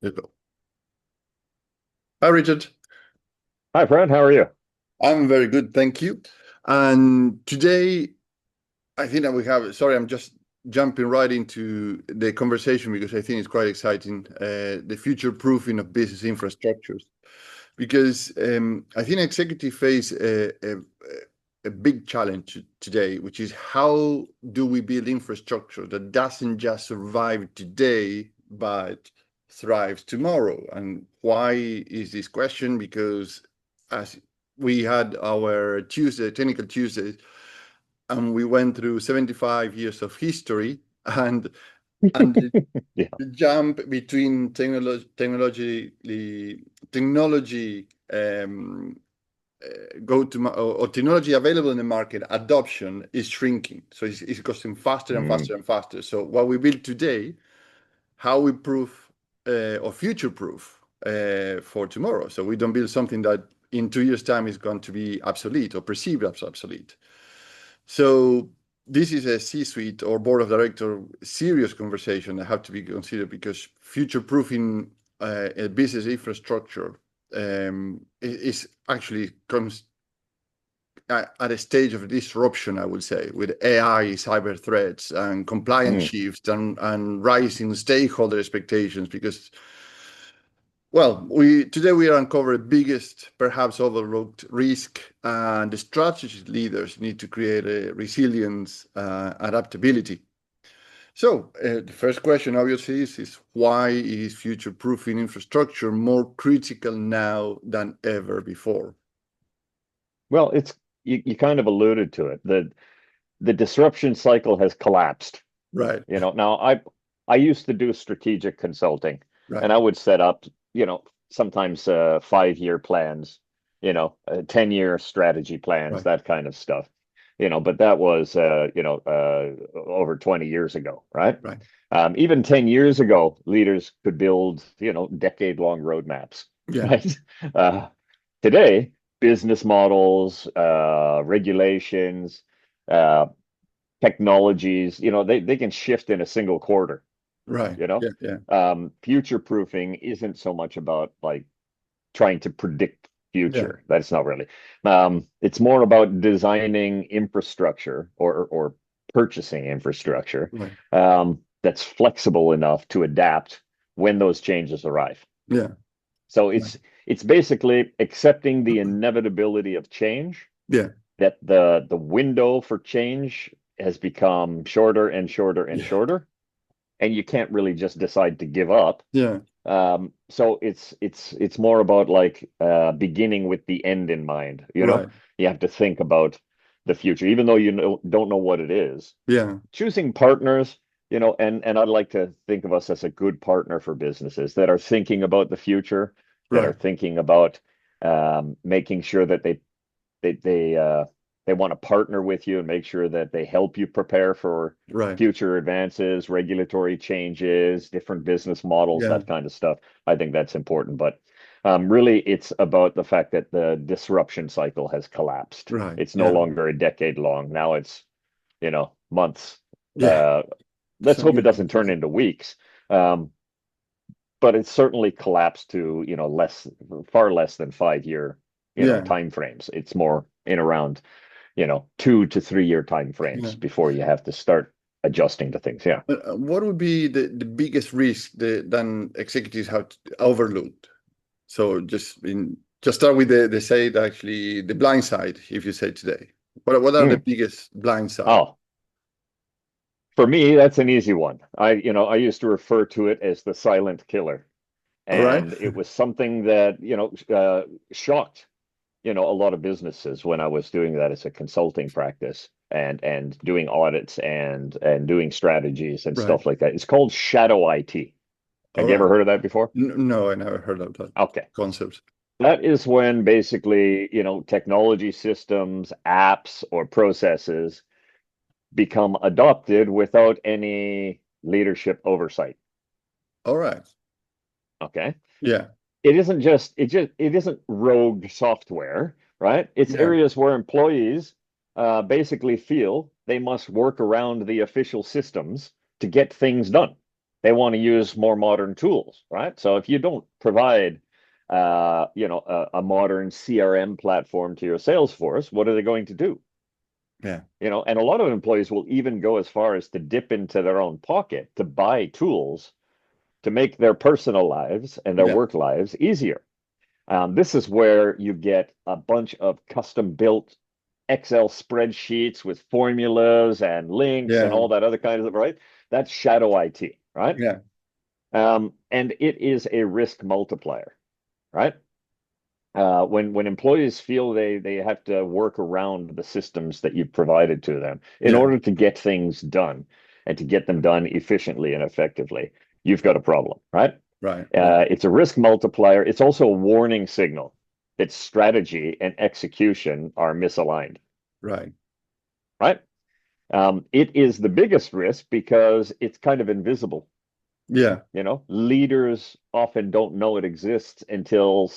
Let's go. Hi, Richard. Hi, Fred. How are you? I'm very good, thank you. And today, I think that we have, sorry, I'm just jumping right into the conversation because I think it's quite exciting, the future proofing of business infrastructures. Because I think executives face a big challenge today, which is how do we build infrastructure that doesn't just survive today, but thrives tomorrow? And why is this question? Because as we had our Tuesday, Technical Tuesdays, and we went through 75 years of history, and Yeah. the jump between technology go to or technology available in the market adoption is shrinking, so it's costing faster and Mm, faster and faster. So what we build today, how we proof or future proof for tomorrow, so we don't build something that in 2 years time is going to be obsolete or perceived as obsolete. So this is a C-suite or board of director serious conversation that have to be considered, because future-proofing a business infrastructure is actually comes at a stage of disruption, I would say, with AI, cyber threats, and compliance mm. shifts, and rising stakeholder expectations. Because, well, we today we uncover the biggest, perhaps overlooked risk, and the strategy leaders need to create a resilience, adaptability. So the first question, obviously, is why is future-proofing infrastructure more critical now than ever before? Well, you kind of alluded to it. The disruption cycle has collapsed. Right, Now I used to do strategic consulting, right, and I would set up, sometimes 5-year plans, 10-year strategy plans, right, that kind of stuff. But that was over 20 years ago, right? right. Even 10 years ago, leaders could build, decade-long roadmaps, Yeah, right? Uh, Today, business models, regulations, uh, technologies, they can shift in a single quarter, right. you know? Yeah, yeah, Future proofing isn't so much about like trying to predict yeah. future. That's not really. It's more about designing infrastructure or purchasing infrastructure Right. that's flexible enough to adapt when those changes arrive. Yeah, So right. it's basically accepting the inevitability of change, Yeah, that the window for change has become shorter and shorter and yeah, shorter, and you can't really just decide to give up. yeah. So it's more about like beginning with the end in mind. Right. You have to think about the future, even though don't know what it is. Yeah, Choosing partners, and I'd like to think of us as a good partner for businesses that are thinking about the future, that are right, thinking about making sure that they want to partner with you and make sure that they help you prepare for right. future advances, regulatory changes, different business models, Yeah, that kind of stuff. I think that's important. But really, it's about the fact that the disruption cycle has collapsed. right. It's no Yeah, longer a decade long. Now it's, months. yeah. Uh, let's So, hope it doesn't turn into weeks. Um, but it's certainly collapsed to, far less than 5-year, yeah, time frames. It's more in around 2 to 3 year time yeah. frames before you have to start adjusting to things. Yeah. What would be the biggest risk then executives have overlooked? So just start with the say actually the blind side, if you say today. What are the Mm. biggest blind side? Oh, for me, that's an easy one. I used to refer to it as the silent killer. All right. And it was something that, shocked, a lot of businesses when I was doing that as a consulting practice and doing audits and doing strategies and Right. stuff like that. It's called shadow IT. All Have you right. ever heard of that before? No, I never heard of that Okay. concept. That is when basically, technology systems, apps, or processes become adopted without any leadership oversight. All right. Okay. Yeah. It isn't rogue software, right? It's Yeah. areas where employees basically feel they must work around the official systems to get things done. they want to use more modern tools, right? So if you don't provide, a modern CRM platform to your sales force, what are they going to do? Yeah. And a lot of employees will even go as far as to dip into their own pocket to buy tools to make their personal lives and their Yeah. work lives easier. This is where you get a bunch of custom built Excel spreadsheets with formulas and links and Yeah. all that other kind of, right? That's shadow IT, right? Yeah. And it is a risk multiplier, right? When employees feel they have to work around the systems that you've provided to them in Yeah. order to get things done and to get them done efficiently and effectively, you've got a problem, right? Right. Right. It's a risk multiplier. It's also a warning signal that strategy and execution are misaligned, Right. right? It is the biggest risk because it's kind of invisible. Yeah. Leaders often don't know it exists until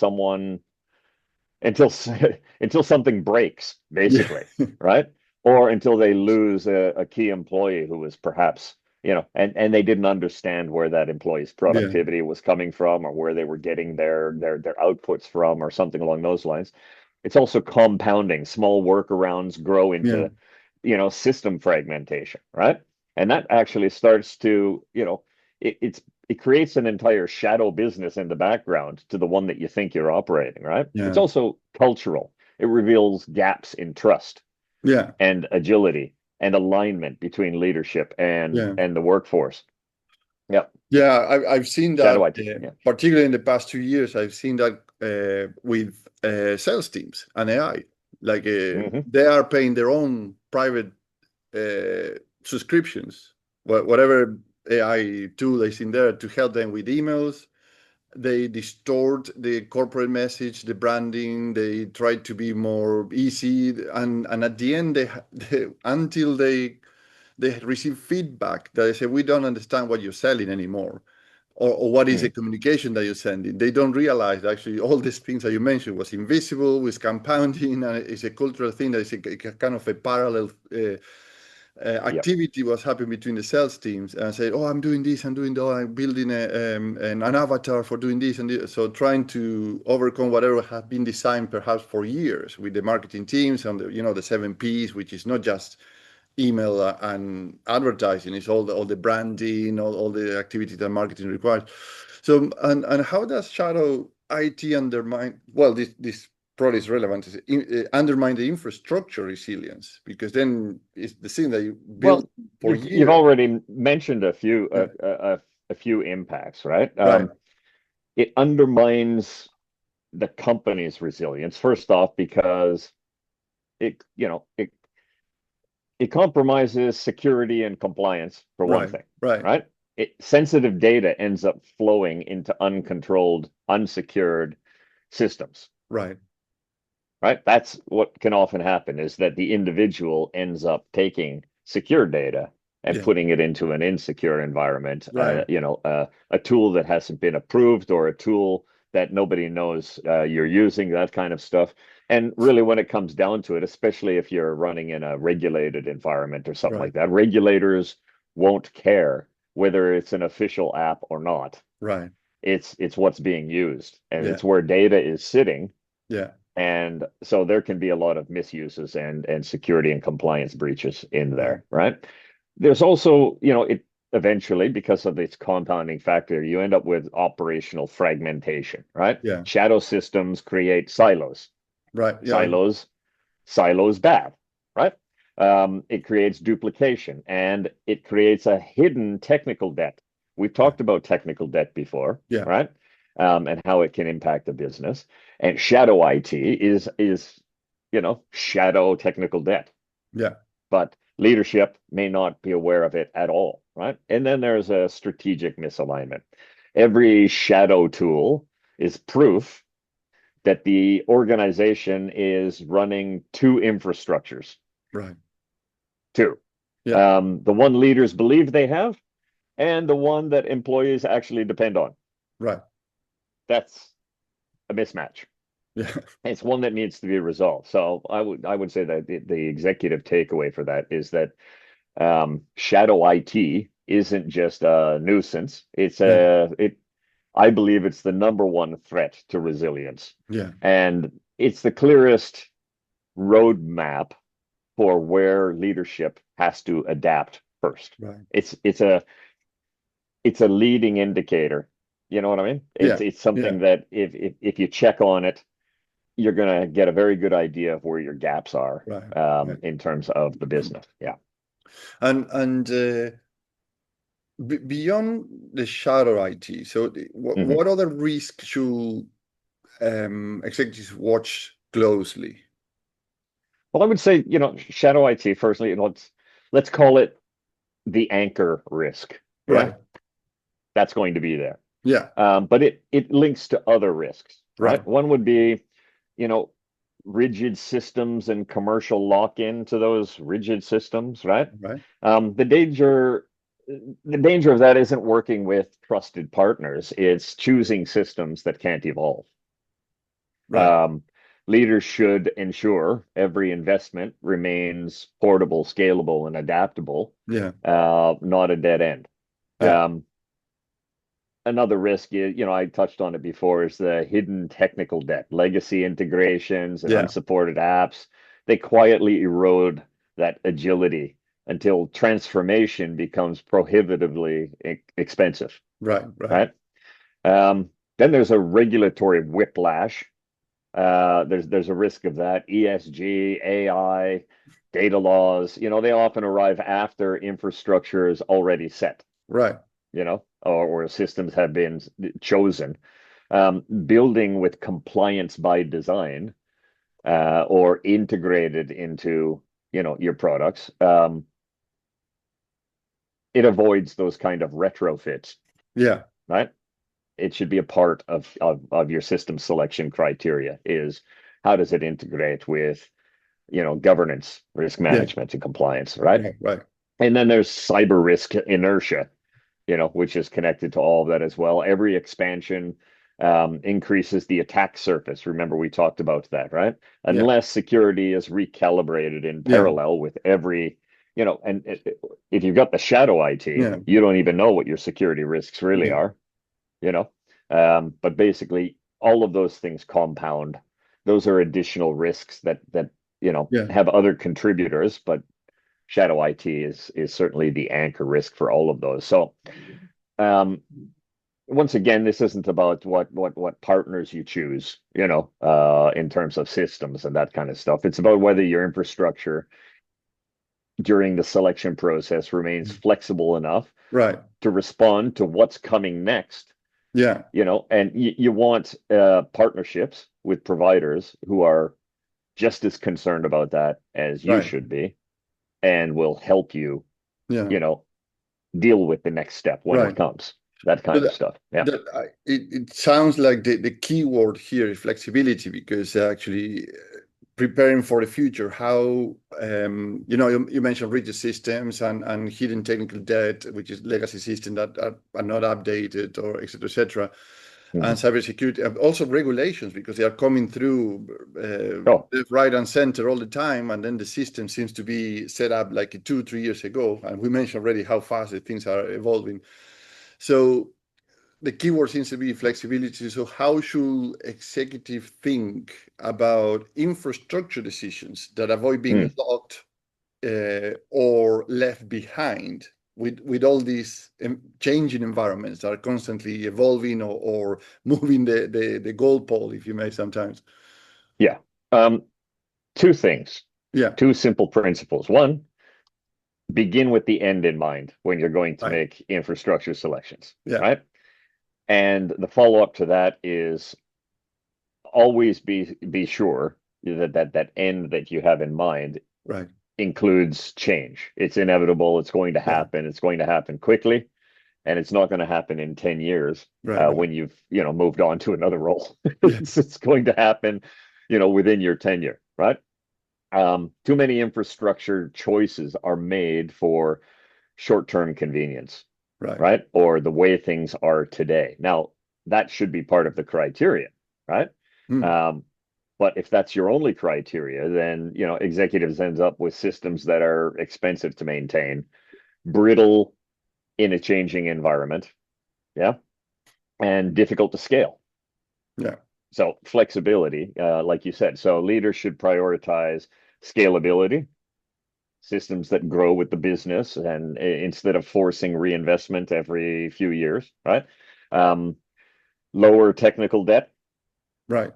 until something breaks, Yeah. basically, right? Or until they lose a key employee who was perhaps, and they didn't understand where that employee's Yeah. productivity was coming from or where they were getting their outputs from or something along those lines. It's also compounding. Small workarounds grow Yeah. into, system fragmentation, right? And that actually starts to, it creates an entire shadow business in the background to the one that you think you're operating, right? It's Yeah. also cultural. It reveals gaps in trust Yeah. and agility and alignment between leadership and Yeah. and the workforce. Yep. Yeah. I've seen that, Shadow IT. Yeah. particularly in the past 2 years. I've seen that with sales teams and AI. Like Hmm. they are paying their own private subscriptions, whatever AI tool is in there to help them with emails. They distort the corporate message, the branding. They try to be more easy, and at the end, until they receive feedback that they say we don't understand what you're selling anymore, or what is the Mm. communication that you're sending. They don't realize actually all these things that you mentioned was invisible, was compounding, and it's a cultural thing that is a kind of a parallel Yep. activity was happening between the sales teams, and say, "Oh, I'm doing this, I'm doing that, I'm building an avatar for doing this and this." So trying to overcome whatever has been designed perhaps for years with the marketing teams and the 7 Ps, which is not just email and advertising; it's all the branding, all the activity that marketing requires. So and how does shadow IT undermine? Well, this probably is relevant. Undermine the infrastructure resilience, because then it's the thing that you build Well, for you've years. already mentioned a few Yeah. a few impacts, right? Right. It undermines the company's resilience, first off, because it, you know, it compromises security and compliance for one Right. thing, Right. right? Sensitive data ends up flowing into uncontrolled, unsecured systems, Right. right? That's what can often happen is that the individual ends up taking secure data and Yeah. putting it into an insecure environment, Right. a tool that hasn't been approved or a tool that nobody knows you're using, that kind of stuff. And really, when it comes down to it, especially if you're running in a regulated environment or something Right. like that, regulators won't care whether it's an official app or not. Right. It's what's being used, and Yeah. it's where data is sitting, Yeah. and so there can be a lot of misuses and security and compliance breaches in Right. there, right? There's also, it eventually, because of its compounding factor, you end up with operational fragmentation, right? Yeah. Shadow systems create silos. Right. Yeah. Silos, silos bad, right? It creates duplication and it creates a hidden technical debt. We've Yeah. talked about technical debt before, Yeah. right? And how it can impact the business. And shadow IT is shadow technical debt, Yeah. but leadership may not be aware of it at all, right? And then there's a strategic misalignment. Every shadow tool is proof that the organization is running two infrastructures, Right. two. Yeah. The one leaders believe they have, and the one that employees actually depend on. Right. That's a mismatch. Yeah. It's one that needs to be resolved. So I would say that the executive takeaway for that is that shadow IT isn't just a nuisance. I believe it's the number one threat to resilience. Yeah. And it's the clearest roadmap for where leadership has to adapt first. Right. It's a leading indicator. You know what I mean? Yeah. It's Yeah. something that if you check on it, you're going to get a very good idea of where your gaps are Right. Right. in terms of the business. Yeah. And beyond the shadow IT, so Mhm. what other risks should executives watch closely? Well, I would say, shadow IT, firstly, let's call it the anchor risk. Yeah. Right. That's going to be there. Yeah. But it links to other risks, Right. right? One would be, you know, rigid systems and commercial lock-in to those rigid systems, right? Right. The danger of that isn't working with trusted partners. It's choosing systems that can't evolve. Right. Um, Leaders should ensure every investment remains portable, scalable, and adaptable, Yeah. not a dead end. Yeah. Um, Another risk is, I touched on it before, is the hidden technical debt, legacy integrations and Yeah. unsupported apps. They quietly erode that agility until transformation becomes prohibitively expensive, Right. Right. right? Then there's a regulatory whiplash. There's a risk of that. ESG, AI, data laws, they often arrive after infrastructure is already set, Right. or systems have been chosen. Building with compliance by design or integrated into, your products, it avoids those kind of retrofits, Yeah. right? It should be a part of your system selection criteria is how does it integrate with, governance, risk Yeah. management, and compliance, right? Right. Right. And then there's cyber risk inertia, which is connected to all of that as well. Every expansion increases the attack surface. Remember, we talked about that, right? Yeah. Unless security is recalibrated in Yeah. parallel with every, and if you've got the shadow IT, Yeah. you don't even know what your security risks really Yeah. are, you know. But basically, all of those things compound. Those are additional risks that Yeah. have other contributors, but shadow IT is certainly the anchor risk for all of those. So um, once again, this isn't about what partners you choose, in terms of systems and that kind of stuff. It's about whether your infrastructure during the selection process remains flexible enough Right. to respond to what's coming next, Yeah. and you want partnerships with providers who are just as concerned about that as you Right. should be and will help you, Yeah. you know, deal with the next step when it Right. comes, that So kind of stuff. Yeah. it sounds like the key word here is flexibility because actually preparing for the future, how you mentioned rigid systems and hidden technical debt, which is legacy systems that are not updated or et cetera, and Mhm. cybersecurity, and also regulations because they are coming through Oh, right and center all the time, and then the system seems to be set up like 2-3 years ago, and we mentioned already how fast the things are evolving. So the keyword seems to be flexibility. So how should executive think about infrastructure decisions that avoid being mm, locked or left behind with all these changing environments that are constantly evolving or moving the goalpole, if you may, sometimes. yeah. Um, Two things, Yeah. two simple principles. One, begin with the end in mind when you're going to Right. make infrastructure selections, Yeah. right? And the follow-up to that is always be sure that end that you have in mind Right. includes change. It's inevitable. It's going to Yeah. happen. It's going to happen quickly, and it's not going to happen in 10 years Right. Right. when you've moved on to another role. Yeah. It's going to happen within your tenure, right? Too many infrastructure choices are made for short-term convenience, Right. right? Or the way things are today. Now, that should be part of the criteria, right? Mm. Um, but if that's your only criteria, then executives ends up with systems that are expensive to maintain, brittle, in a changing environment. Yeah. And difficult to scale. Yeah. So flexibility, like you said, so leaders should prioritize scalability, systems that grow with the business, and instead of forcing reinvestment every few years, right? Um, Lower technical debt, Right.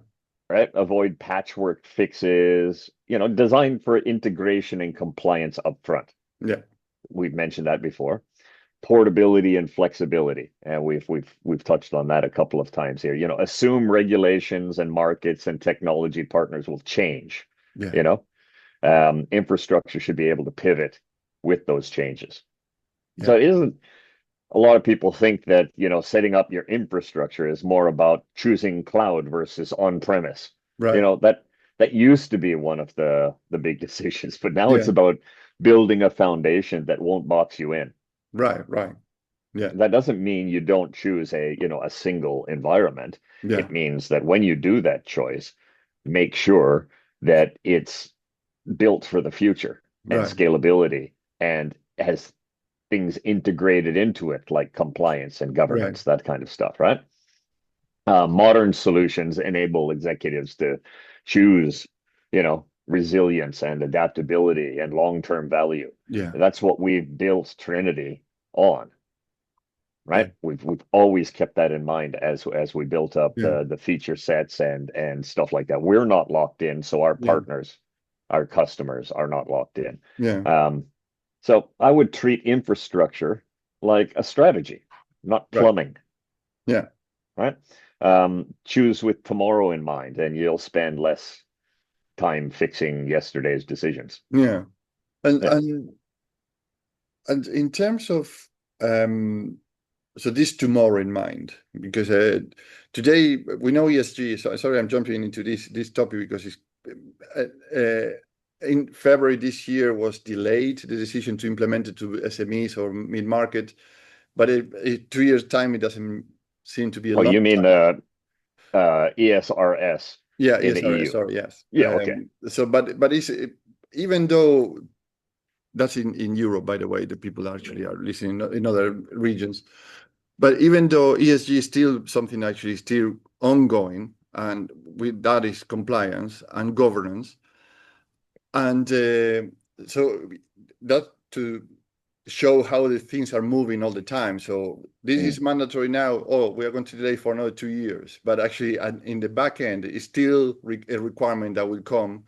right? Avoid patchwork fixes, design for integration and compliance upfront. Yeah. We've mentioned that before. Portability and flexibility, and we've touched on that a couple of times here. Assume regulations and markets and technology partners will change. Yeah. Infrastructure should be able to pivot with those changes. So Yeah. it isn't. A lot of people think that setting up your infrastructure is more about choosing cloud versus on-premise. Right. That used to be one of the big decisions, but now it's Yeah. about building a foundation that won't box you in. Right. Right. Yeah. That doesn't mean you don't choose a single environment. Yeah. It means that when you do that choice, make sure that it's built for the future and Right. scalability and has things integrated into it, like compliance and Right. governance, that kind of stuff, right? Modern solutions enable executives to choose, resilience and adaptability and long-term value. Yeah. That's what we've built Trinity on, Yeah. right? We've always kept that in mind as we built up Yeah. the feature sets and stuff like that. We're not locked in, so our Yeah. partners, our customers are not locked in. Yeah. So I would treat infrastructure like a strategy, not Right. plumbing, Yeah. right? Choose with tomorrow in mind, and you'll spend less time fixing yesterday's decisions. Yeah. And Yeah. in terms of so this tomorrow in mind, because today we know ESG. So sorry, I'm jumping into this topic because it's in February this year was delayed the decision to implement it to SMEs or mid market, but 2 years time it doesn't seem to be a Oh, long you mean time. ESRS Yeah, in yes, the sorry, EU? sorry, yes. Yeah, okay. So, but even though that's in Europe, by the way, the people actually are listening in other regions. But even though ESG is still something actually still ongoing, and with that is compliance and governance, and so that to show how the things are moving all the time. So this Mm. is mandatory now. Oh, we are going to delay for another 2 years, but actually, in the back end, it's still a requirement that will come.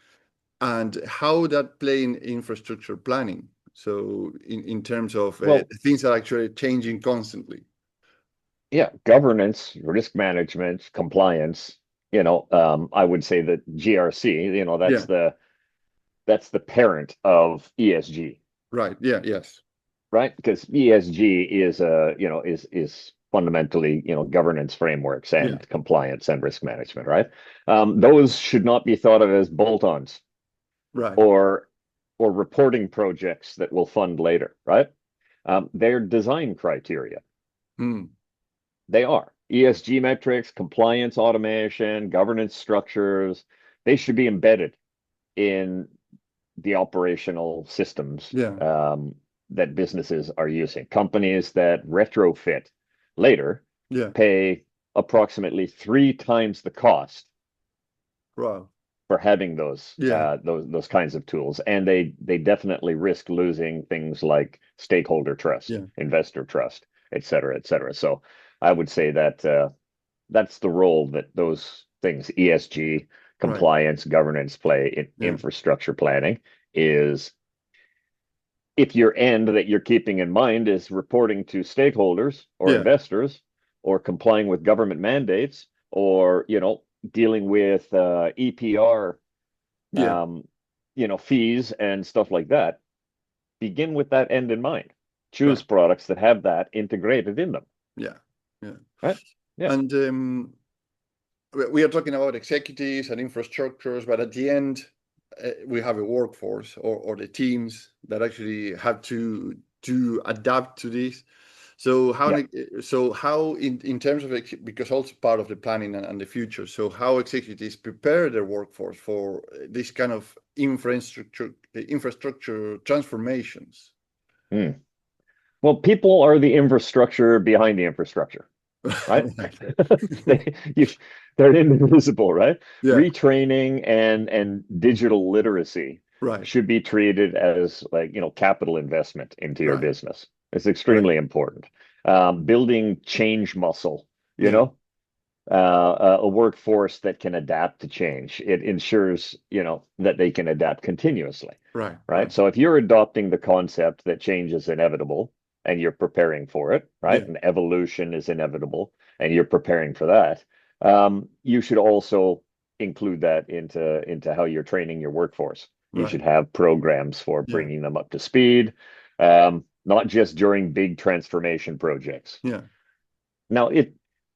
And how that play in infrastructure planning. So in terms of Well, things are actually changing constantly. yeah, governance, risk management, compliance, I would say that GRC, Yeah. that's the parent of ESG, Right. Yeah. Yes. right? Because ESG is is fundamentally, governance frameworks Yeah. and compliance and risk management, right? Those should not be thought of as bolt-ons Right. or reporting projects that will fund later, right? They're design criteria. Mm. They are ESG metrics, compliance automation, governance structures. They should be embedded in the operational systems Yeah. that businesses are using. Companies that retrofit later Yeah. pay approximately 3 times the cost Wow. for having Yeah. those kinds of tools, and they definitely risk losing things like stakeholder trust, Yeah. investor trust, et cetera, et cetera. So I would say that that's the role that those things, ESG, Right. compliance, governance, play in Yeah. infrastructure planning. Is if your end that you're keeping in mind is reporting to stakeholders or Yeah. investors or complying with government mandates or dealing with EPR Yeah. fees and stuff like that, begin with that end in mind. Choose Right. products that have that integrated in them, Yeah. Yeah. right? Yeah. And we are talking about executives and infrastructures, but at the end, we have a workforce or the teams that actually have to adapt to this. So Yeah. how in terms of because also part of the planning and the future. So how executives prepare their workforce for this kind of infrastructure transformations. Mm. Well, people are the infrastructure behind the infrastructure, right? Right. They, you, they're indivisible, right? Yeah. Retraining and digital literacy Right. should be treated as like, capital investment into your Right. business. It's Right. extremely important. Building change muscle, you Yeah. know, a workforce that can adapt to change. It ensures, that they can adapt continuously, Right. right? Right. So if you're adopting the concept that change is inevitable and you're preparing for it, right? Yeah. And evolution is inevitable and you're preparing for that, you should also include that into how you're training your workforce. You Right. should have programs for Yeah. bringing them up to speed, not just during big transformation projects. Yeah. Now,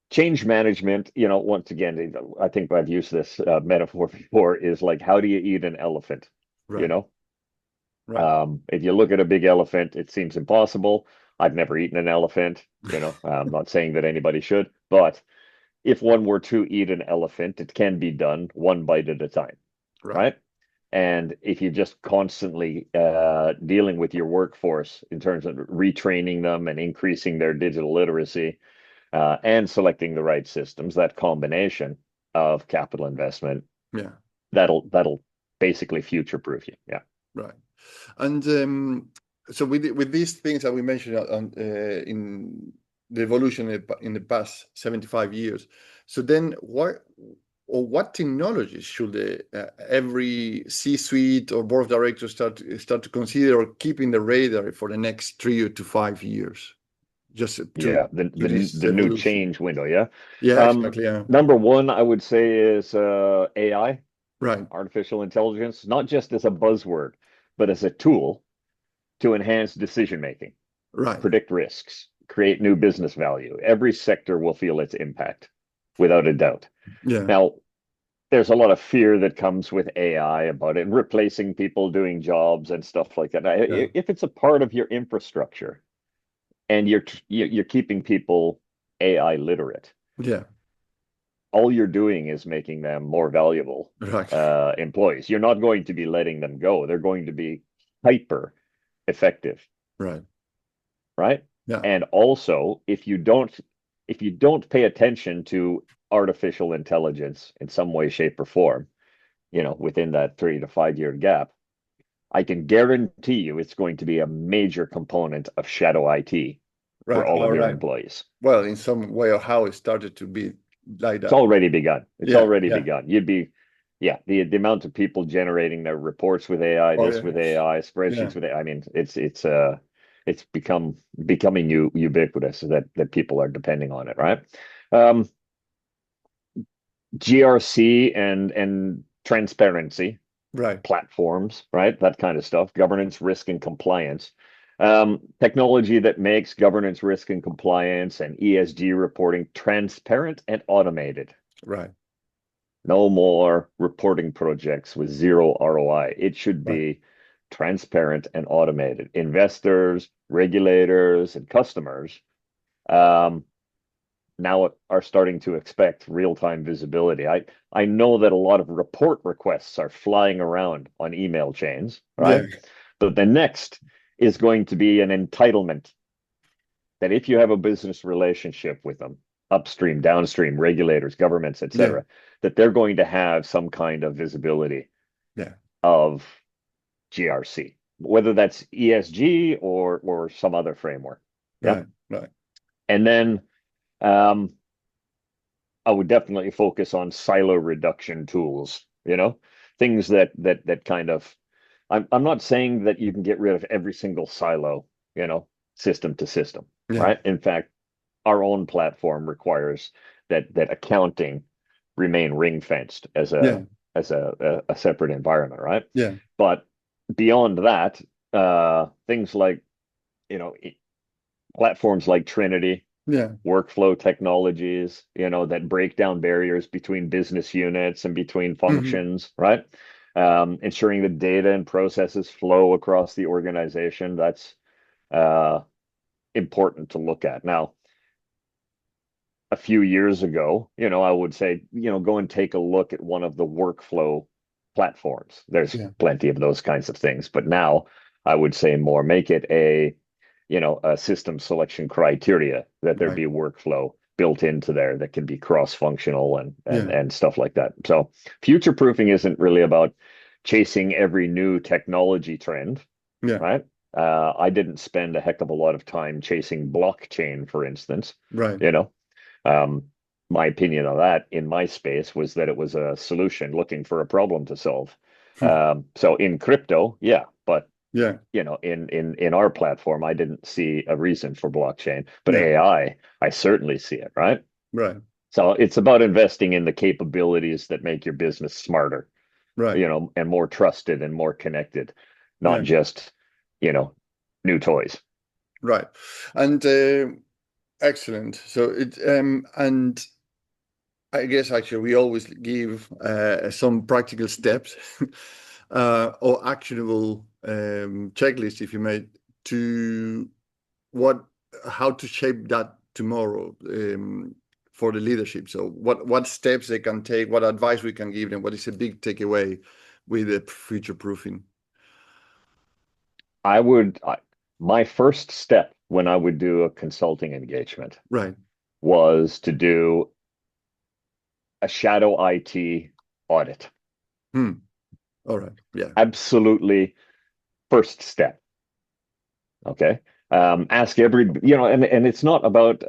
change management, once again, I think I've used this metaphor before, is like, how do you eat an elephant? You Right. know, Right. if you look at a big elephant, it seems impossible. I've never eaten an elephant, I'm not saying that anybody should, but if one were to eat an elephant, it can be done one bite at a time, Right. right? And if you're just constantly dealing with your workforce in terms of retraining them and increasing their digital literacy, and selecting the right systems, that combination of capital investment, Yeah. that'll basically future-proof you. Yeah. Right. And so with these things that we mentioned in the evolution in the past 75 years, so then what technologies should every C-suite or board of directors start to consider or keep in the radar for the next 3 to 5 years, just Yeah, to this the new evolution? change window. Yeah. Yeah, exactly. Yeah. Number one, I would say is AI, Right. artificial intelligence, not just as a buzzword, but as a tool to enhance decision making, Right. predict risks, create new business value. Every sector will feel its impact, without a doubt. Yeah. Now, there's a lot of fear that comes with AI about it replacing people doing jobs and stuff like that. Yeah. If it's a part of your infrastructure and you're keeping people AI literate, Yeah. all you're doing is making them more valuable Right. employees. You're not going to be letting them go. They're going to be hyper effective, Right. right? Yeah. And also, if you don't pay attention to artificial intelligence in some way, shape, or form, within that 3 to 5 year gap, I can guarantee you it's going to be a major component of shadow IT for Right. all All of your right. employees. Well, in some way or how it started to be like It's that. already begun. It's Yeah. already Yeah. begun. Yeah, the amount of people generating their reports with AI, Oh, this yeah. with AI, Yeah. spreadsheets with AI. I mean, it's becoming ubiquitous that people are depending on it, right? Um, GRC and transparency Right. platforms, right? That kind of stuff, governance, risk, and compliance. Technology that makes governance, risk, and compliance and ESG reporting transparent and automated. Right. No more reporting projects with zero ROI. It should Right. be transparent and automated. Investors, regulators, and customers um, now are starting to expect real-time visibility. I know that a lot of report requests are flying around on email chains, Yeah. right? But the next is going to be an entitlement that if you have a business relationship with them, upstream, downstream, regulators, governments, Yeah. etc., that they're going to have some kind of visibility Yeah. of GRC, whether that's ESG or some other framework. Yeah. Right. Right. And then um, I would definitely focus on silo reduction tools, things that kind of I'm not saying that you can get rid of every single silo, system to system, Yeah. right? In fact, our own platform requires that accounting remain ring fenced as Yeah. a separate environment, right? Yeah. But beyond that, things like you know platforms like Trinity, Yeah. workflow technologies, that break down barriers between business units and between Hmm. functions, right? Ensuring the data and processes flow across the organization. That's uh, important to look at. Now, a few years ago, I would say, go and take a look at one of the workflow platforms. There's Yeah. plenty of those kinds of things, but now I would say more make it a a system selection criteria, that there Right. be workflow built into there that can be cross-functional and Yeah. and stuff like that. So future proofing isn't really about chasing every new technology trend, Yeah. right? I didn't spend a heck of a lot of time chasing blockchain, for instance. Right. You know, um, my opinion on that in my space was that it was a solution looking for a problem to solve. So in crypto, yeah, but Yeah. in our platform, I didn't see a reason for blockchain, but Yeah. I certainly see it, right? Right. So it's about investing in the capabilities that make your business smarter, Right. and more trusted and more connected, not Yeah. just, new toys. Right. And excellent. So it and I guess actually we always give some practical steps or actionable checklist, if you may, to what how to shape that tomorrow for the leadership. So what steps they can take, what advice we can give them, what is a big takeaway with the future proofing. I would, my first step when I would do a consulting engagement Right. was to do a shadow IT audit. Hmm. All right. Yeah. Absolutely first step. Okay. Ask every, and it's not about,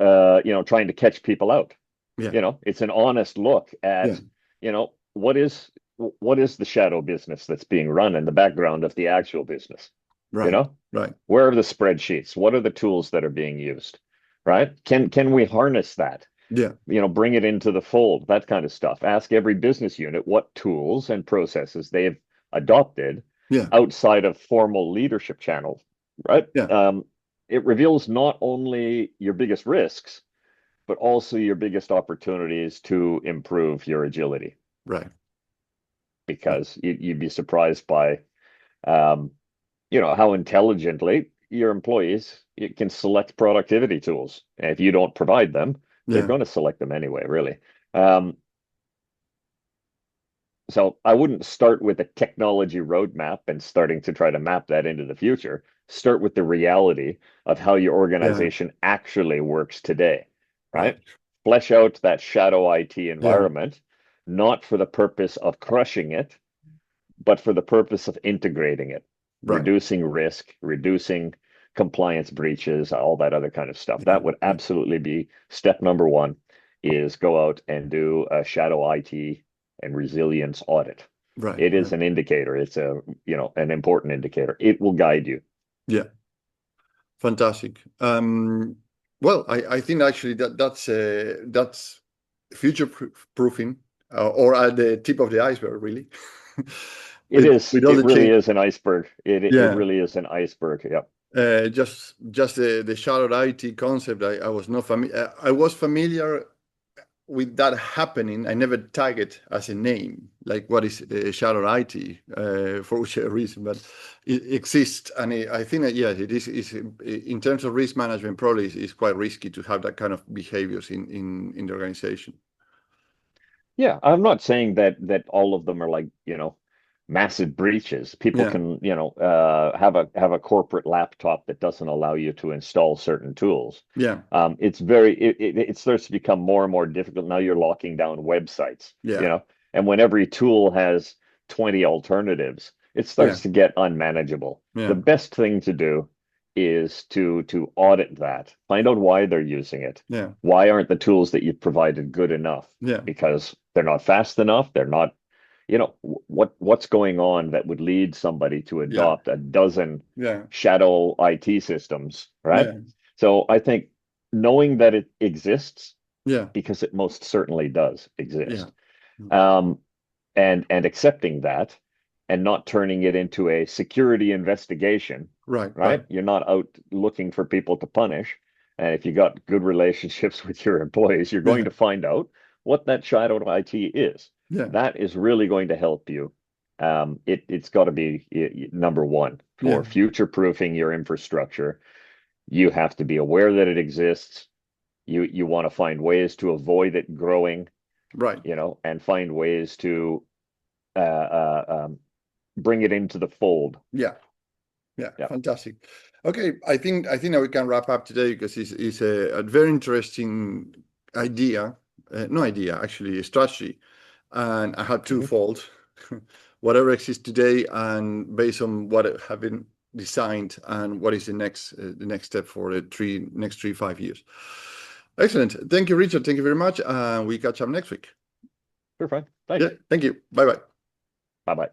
trying to catch people out. Yeah. It's an honest look Yeah. at, what is the shadow business that's being run in the background of the actual business? You Right. know, Right. where are the spreadsheets? What are the tools that are being used? Right? Can we harness that? Yeah. Bring it into the fold, that kind of stuff. Ask every business unit what tools and processes they've adopted Yeah. outside of formal leadership channels, right? Yeah. It reveals not only your biggest risks, but also your biggest opportunities to improve your agility, Right. Right. because you'd be surprised by, um, how intelligently your employees can select productivity tools. And if you don't provide them, they're Yeah. going to select them anyway, really. Um, so I wouldn't start with a technology roadmap and starting to try to map that into the future. Start with the reality of how your Yeah. organization actually works today, Right. right? Flesh out that shadow IT Yeah. environment, not for the purpose of crushing it, but for the purpose of integrating it, Right. reducing risk, reducing compliance breaches, all that other kind of stuff. Yeah. That would Yeah. absolutely be step number one, is go out and do a shadow IT and resilience audit. Right. It is Right. an indicator. It's an important indicator. It will guide you. Yeah. Fantastic. Well, I think actually that's future proofing or at the tip of the iceberg, really. It is. With all It the really change. is an iceberg. It Yeah. really is an iceberg. Yep. Just the shadowed IT concept. I was not familiar. I was familiar with that happening. I never tag it as a name, like what is shadow IT for whichever reason, but it exists, and I think that yes, it is in terms of risk management. Probably is quite risky to have that kind of behaviors in the organization. Yeah, I'm not saying that all of them are like, massive breaches. People Yeah, can, have a corporate laptop that doesn't allow you to install certain tools. yeah, It starts to become more and more difficult. Now you're locking down websites, yeah, and when every tool has 20 alternatives, it yeah, starts to get unmanageable. The yeah, best thing to do is to audit that, find out why they're using it. yeah, Why aren't the tools that you've provided good enough? yeah, Because they're not fast enough. They're not, what's going on that would lead somebody to yeah, adopt a dozen yeah, shadow IT systems, right? yeah, So I think knowing that it exists, yeah, because it most certainly does yeah. exist, um, and accepting that, and not turning it into a security investigation, Right, right. right? You're not out looking for people to punish. And if you got good relationships with your employees, you're going Yeah, to find out what that shadow IT is. yeah, That is really going to help you. It's got to be number one yeah. for future proofing your infrastructure. You have to be aware that it exists. You want to find ways to avoid it growing, Right. and find ways to uh, uh, um, bring it into the fold. Yeah, Yeah, Yeah. fantastic. Okay, I think that we can wrap up today because it's a very interesting idea, no idea, actually, a strategy. And I have twofold, whatever exists today and based on what have been designed and what is the next step for the next 5 years. Excellent. Thank you, Richard. Thank you very much. We catch up next week. Sure, fine. Thanks. Yeah, thank you. Bye-bye. Bye-bye.